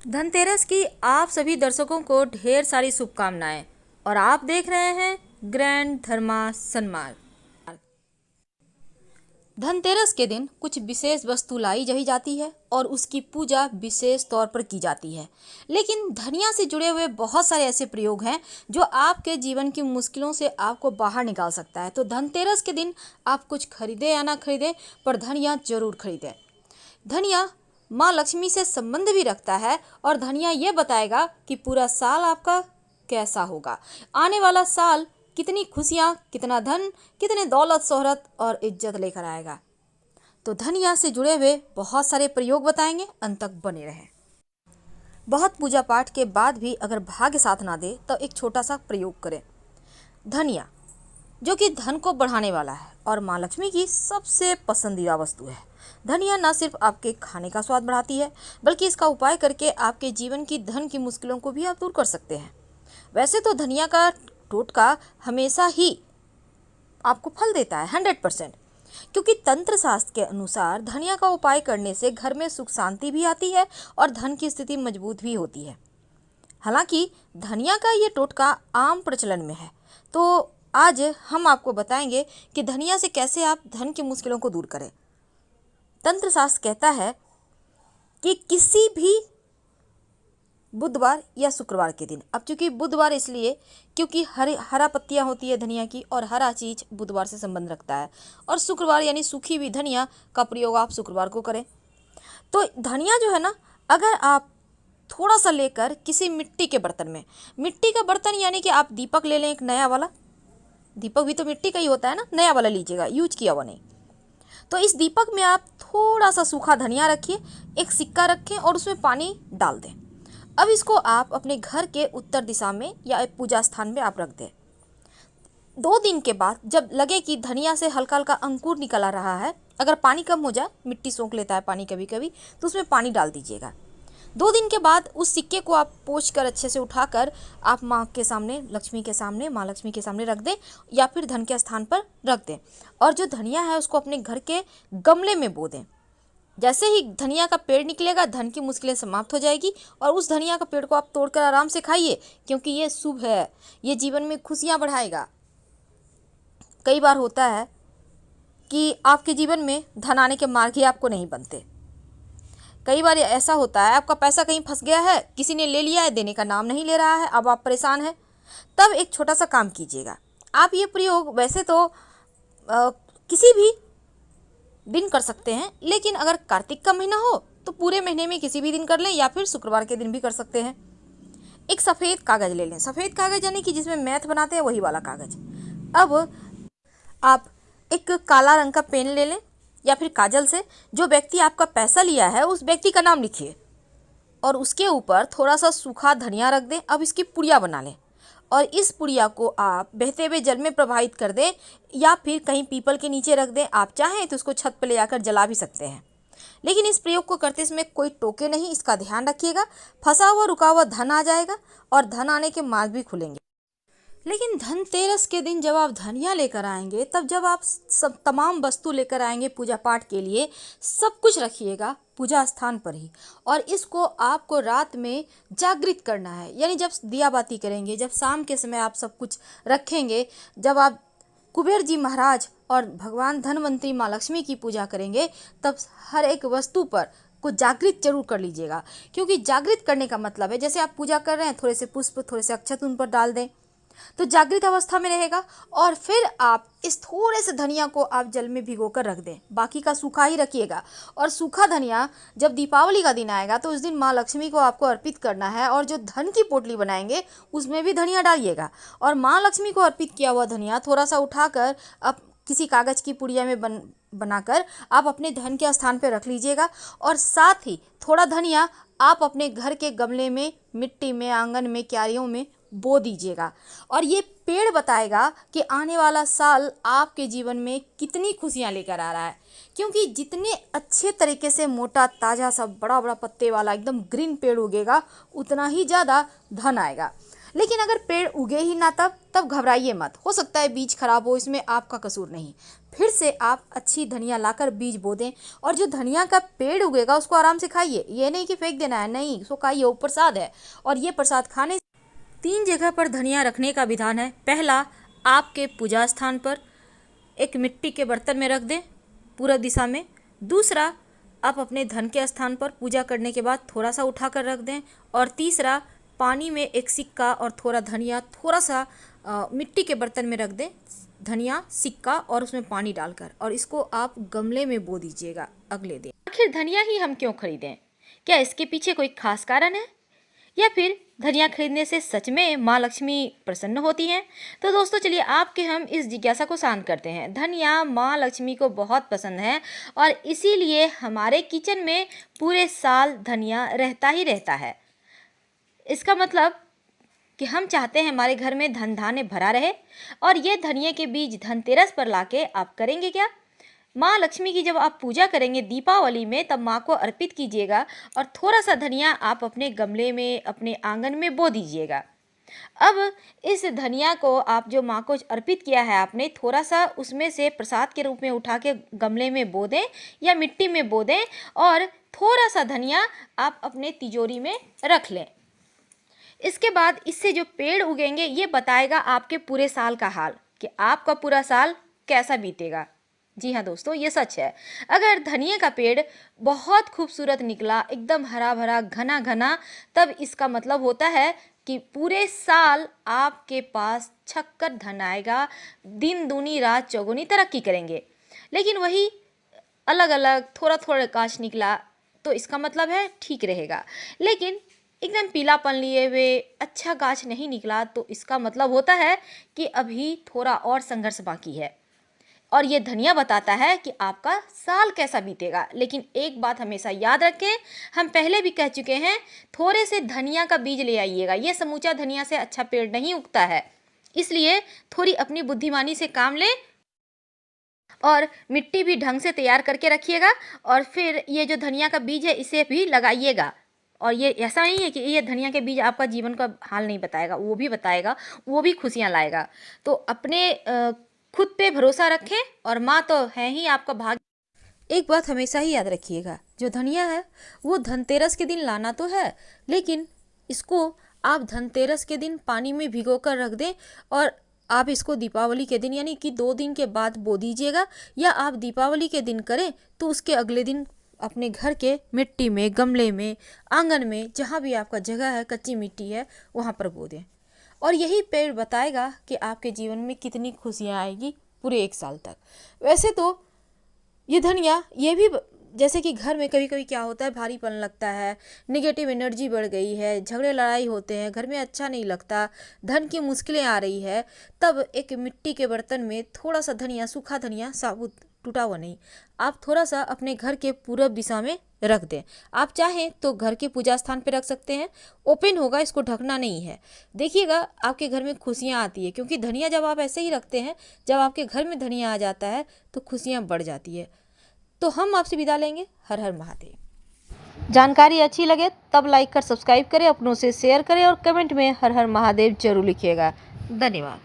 धनतेरस की आप सभी दर्शकों को ढेर सारी शुभकामनाएं। और आप देख रहे हैं ग्रैंड धर्मा सन्मार्ग। धनतेरस के दिन कुछ विशेष वस्तु लाई जही जाती है और उसकी पूजा विशेष तौर पर की जाती है। लेकिन धनिया से जुड़े हुए बहुत सारे ऐसे प्रयोग हैं जो आपके जीवन की मुश्किलों से आपको बाहर निकाल सकता है। तो धनतेरस के दिन आप कुछ खरीदें या ना खरीदें, पर धनिया जरूर खरीदें। धनिया माँ लक्ष्मी से संबंध भी रखता है और धनिया ये बताएगा कि पूरा साल आपका कैसा होगा। आने वाला साल कितनी खुशियाँ, कितना धन, कितने दौलत, शोहरत और इज्जत लेकर आएगा। तो धनिया से जुड़े हुए बहुत सारे प्रयोग बताएंगे, अंत तक बने रहें। बहुत पूजा पाठ के बाद भी अगर भाग्य साथ ना दे तो एक छोटा सा प्रयोग करें। धनिया जो कि धन को बढ़ाने वाला है और माँ लक्ष्मी की सबसे पसंदीदा वस्तु है। धनिया न सिर्फ आपके खाने का स्वाद बढ़ाती है, बल्कि इसका उपाय करके आपके जीवन की धन की मुश्किलों को भी आप दूर कर सकते हैं। वैसे तो धनिया का टोटका हमेशा ही आपको फल देता है 100%, क्योंकि तंत्र शास्त्र के अनुसार धनिया का उपाय करने से घर में सुख शांति भी आती है और धन की स्थिति मजबूत भी होती है। हालांकि धनिया का ये टोटका आम प्रचलन में है, तो आज हम आपको बताएंगे कि धनिया से कैसे आप धन की मुश्किलों को दूर करें। तंत्र शास्त्र कहता है कि किसी भी बुधवार या शुक्रवार के दिन, अब चूंकि बुधवार इसलिए क्योंकि हरा पत्तियां होती है धनिया की और हरा चीज बुधवार से संबंध रखता है, और शुक्रवार यानी सूखी हुई धनिया का प्रयोग आप शुक्रवार को करें। तो धनिया जो है ना, अगर आप थोड़ा सा लेकर किसी मिट्टी के बर्तन में, मिट्टी का बर्तन यानी कि आप दीपक ले लें, एक नया वाला, दीपक भी तो मिट्टी का ही होता है ना, नया वाला लीजिएगा, यूज किया हुआ नहीं। तो इस दीपक में आप थोड़ा सा सूखा धनिया रखिए, एक सिक्का रखें और उसमें पानी डाल दें। अब इसको आप अपने घर के उत्तर दिशा में या पूजा स्थान में आप रख दें। 2 दिन के बाद जब लगे कि धनिया से हल्का हल्का अंकुर निकल आ रहा है, अगर पानी कम हो जाए, मिट्टी सोख लेता है पानी कभी कभी, तो उसमें पानी डाल दीजिएगा। 2 दिन के बाद उस सिक्के को आप पोंछ कर अच्छे से उठाकर आप माँ के सामने, लक्ष्मी के सामने, माँ लक्ष्मी के सामने रख दें या फिर धन के स्थान पर रख दें। और जो धनिया है उसको अपने घर के गमले में बो दें। जैसे ही धनिया का पेड़ निकलेगा, धन की मुश्किलें समाप्त हो जाएगी और उस धनिया का पेड़ को आप तोड़कर आराम से खाइए, क्योंकि ये शुभ है, ये जीवन में खुशियाँ बढ़ाएगा। कई बार होता है कि आपके जीवन में धन आने के मार्ग ही आपको नहीं बनते। कई बार ऐसा होता है आपका पैसा कहीं फंस गया है, किसी ने ले लिया है, देने का नाम नहीं ले रहा है, अब आप परेशान हैं। तब एक छोटा सा काम कीजिएगा। आप ये प्रयोग वैसे तो किसी भी दिन कर सकते हैं, लेकिन अगर कार्तिक का महीना हो तो पूरे महीने में किसी भी दिन कर लें या फिर शुक्रवार के दिन भी कर सकते हैं। एक सफ़ेद कागज़ ले लें, सफ़ेद कागज़ यानी कि जिसमें मैथ बनाते हैं वही वाला कागज़। अब आप एक काला रंग का पेन ले लें या फिर काजल से जो व्यक्ति आपका पैसा लिया है उस व्यक्ति का नाम लिखिए और उसके ऊपर थोड़ा सा सूखा धनिया रख दें। अब इसकी पुड़िया बना लें और इस पुड़िया को आप बहते हुए जल में प्रवाहित कर दें या फिर कहीं पीपल के नीचे रख दें। आप चाहें तो उसको छत पर ले जाकर जला भी सकते हैं, लेकिन इस प्रयोग को करते समय कोई टोके नहीं, इसका ध्यान रखिएगा। फंसा हुआ रुका हुआ धन आ जाएगा और धन आने के मार्ग भी खुलेंगे। लेकिन धनतेरस के दिन जब आप धनिया लेकर आएंगे, तब जब आप सब तमाम वस्तु लेकर आएंगे पूजा पाठ के लिए, सब कुछ रखिएगा पूजा स्थान पर ही। और इसको आपको रात में जागृत करना है, यानी जब दिया बाती करेंगे, जब शाम के समय आप सब कुछ रखेंगे, जब आप कुबेर जी महाराज और भगवान धनवंतरी माँ लक्ष्मी की पूजा करेंगे, तब हर एक वस्तु पर को जागृत जरूर कर लीजिएगा। क्योंकि जागृत करने का मतलब है, जैसे आप पूजा कर रहे हैं, थोड़े से पुष्प, थोड़े से अक्षत उन पर डाल दें तो जागृत अवस्था में रहेगा। और फिर आप इस थोड़े से धनिया को आप जल में भिगोकर रख दें, बाकी का सूखा ही रखिएगा। और सूखा धनिया जब दीपावली का दिन आएगा तो उस दिन माँ लक्ष्मी को आपको अर्पित करना है, और जो धन की पोटली बनाएंगे उसमें भी धनिया डालिएगा। और माँ लक्ष्मी को अर्पित किया हुआ धनिया थोड़ा सा उठाकर अब किसी कागज़ की पुड़िया में बनाकर आप अपने धन के स्थान पर रख लीजिएगा। और साथ ही थोड़ा धनिया आप अपने घर के गमले में, मिट्टी में, आंगन में, क्यारियों में बो दीजिएगा। और ये पेड़ बताएगा कि आने वाला साल आपके जीवन में कितनी खुशियां लेकर आ रहा है। क्योंकि जितने अच्छे तरीके से मोटा, ताज़ा, सा बड़ा बड़ा पत्ते वाला एकदम ग्रीन पेड़ उगेगा, उतना ही ज़्यादा धन आएगा। लेकिन अगर पेड़ उगे ही ना तब घबराइए मत, हो सकता है बीज खराब हो, इसमें आपका कसूर नहीं। फिर से आप अच्छी धनिया लाकर बीज बो दें और जो धनिया का पेड़ उगेगा उसको आराम से खाइए। ये नहीं कि फेंक देना है, नहीं, उसको खाइए, वो प्रसाद है। और ये प्रसाद खाने 3 जगह पर धनिया रखने का विधान है। पहला, आपके पूजा स्थान पर एक मिट्टी के बर्तन में रख दें पूरब दिशा में। दूसरा, आप अपने धन के स्थान पर पूजा करने के बाद थोड़ा सा उठाकर रख दें। और तीसरा, पानी में एक सिक्का और थोड़ा धनिया थोड़ा सा मिट्टी के बर्तन में रख दें, धनिया सिक्का और उसमें पानी डालकर, और इसको आप गमले में बो दीजिएगा अगले दिन। आखिर धनिया ही हम क्यों खरीदें? क्या इसके पीछे कोई खास कारण है, या फिर धनिया खरीदने से सच में माँ लक्ष्मी प्रसन्न होती हैं? तो दोस्तों चलिए आपके हम इस जिज्ञासा को शांत करते हैं। धनिया माँ लक्ष्मी को बहुत पसंद है और इसीलिए हमारे किचन में पूरे साल धनिया रहता ही रहता है। इसका मतलब कि हम चाहते हैं हमारे घर में धन धान्य भरा रहे। और ये धनिया के बीज धनतेरस पर लाके आप करेंगे क्या? माँ लक्ष्मी की जब आप पूजा करेंगे दीपावली में, तब माँ को अर्पित कीजिएगा और थोड़ा सा धनिया आप अपने गमले में, अपने आंगन में बो दीजिएगा। अब इस धनिया को आप जो माँ को अर्पित किया है आपने, थोड़ा सा उसमें से प्रसाद के रूप में उठा के गमले में बो दें या मिट्टी में बो दें और थोड़ा सा धनिया आप अपने तिजोरी में रख लें। इसके बाद इससे जो पेड़ उगेंगे ये बताएगा आपके पूरे साल का हाल, कि आपका पूरा साल कैसा बीतेगा। जी हाँ दोस्तों, ये सच है। अगर धनिया का पेड़ बहुत खूबसूरत निकला, एकदम हरा भरा घना घना, तब इसका मतलब होता है कि पूरे साल आपके पास छक्कर धन आएगा, दिन दूनी रात चौगुनी तरक्की करेंगे। लेकिन वही अलग अलग थोड़ा थोड़ा गाछ निकला तो इसका मतलब है ठीक रहेगा। लेकिन एकदम पीलापन लिए हुए अच्छा गाछ नहीं निकला तो इसका मतलब होता है कि अभी थोड़ा और संघर्ष बाकी है। और ये धनिया बताता है कि आपका साल कैसा बीतेगा। लेकिन एक बात हमेशा याद रखें, हम पहले भी कह चुके हैं, थोड़े से धनिया का बीज ले आइएगा। ये समूचा धनिया से अच्छा पेड़ नहीं उगता है, इसलिए थोड़ी अपनी बुद्धिमानी से काम लें और मिट्टी भी ढंग से तैयार करके रखिएगा। और फिर ये जो धनिया का बीज है इसे भी लगाइएगा। और ये ऐसा नहीं है कि ये धनिया के बीज आपका जीवन का हाल नहीं बताएगा, वो भी बताएगा, वो भी खुशियाँ लाएगा। तो अपने खुद पे भरोसा रखें और माँ तो है ही आपका भाग्य। एक बात हमेशा ही याद रखिएगा, जो धनिया है वो धनतेरस के दिन लाना तो है, लेकिन इसको आप धनतेरस के दिन पानी में भिगो कर रख दें और आप इसको दीपावली के दिन यानी कि 2 दिन के बाद बो दीजिएगा। या आप दीपावली के दिन करें तो उसके अगले दिन अपने घर के मिट्टी में, गमले में, आंगन में, जहाँ भी आपका जगह है, कच्ची मिट्टी है, वहाँ पर बो दें। और यही पेड़ बताएगा कि आपके जीवन में कितनी खुशियाँ आएगी पूरे 1 साल तक। वैसे तो ये धनिया ये भी जैसे कि घर में कभी कभी क्या होता है, भारीपन लगता है, नेगेटिव एनर्जी बढ़ गई है, झगड़े लड़ाई होते हैं, घर में अच्छा नहीं लगता, धन की मुश्किलें आ रही है, तब एक मिट्टी के बर्तन में थोड़ा सा धनिया, सूखा धनिया, साबुत टूटा हुआ नहीं, आप थोड़ा सा अपने घर के पूरब दिशा में रख दें। आप चाहें तो घर के पूजा स्थान पे रख सकते हैं, ओपन होगा, इसको ढकना नहीं है। देखिएगा आपके घर में खुशियाँ आती है, क्योंकि धनिया जब आप ऐसे ही रखते हैं, जब आपके घर में धनिया आ जाता है तो खुशियाँ बढ़ जाती है। तो हम आपसे विदा लेंगे। हर हर महादेव। जानकारी अच्छी लगे तब लाइक कर सब्सक्राइब करें, अपनों से शेयर करें और कमेंट में हर हर महादेव जरूर लिखिएगा। धन्यवाद।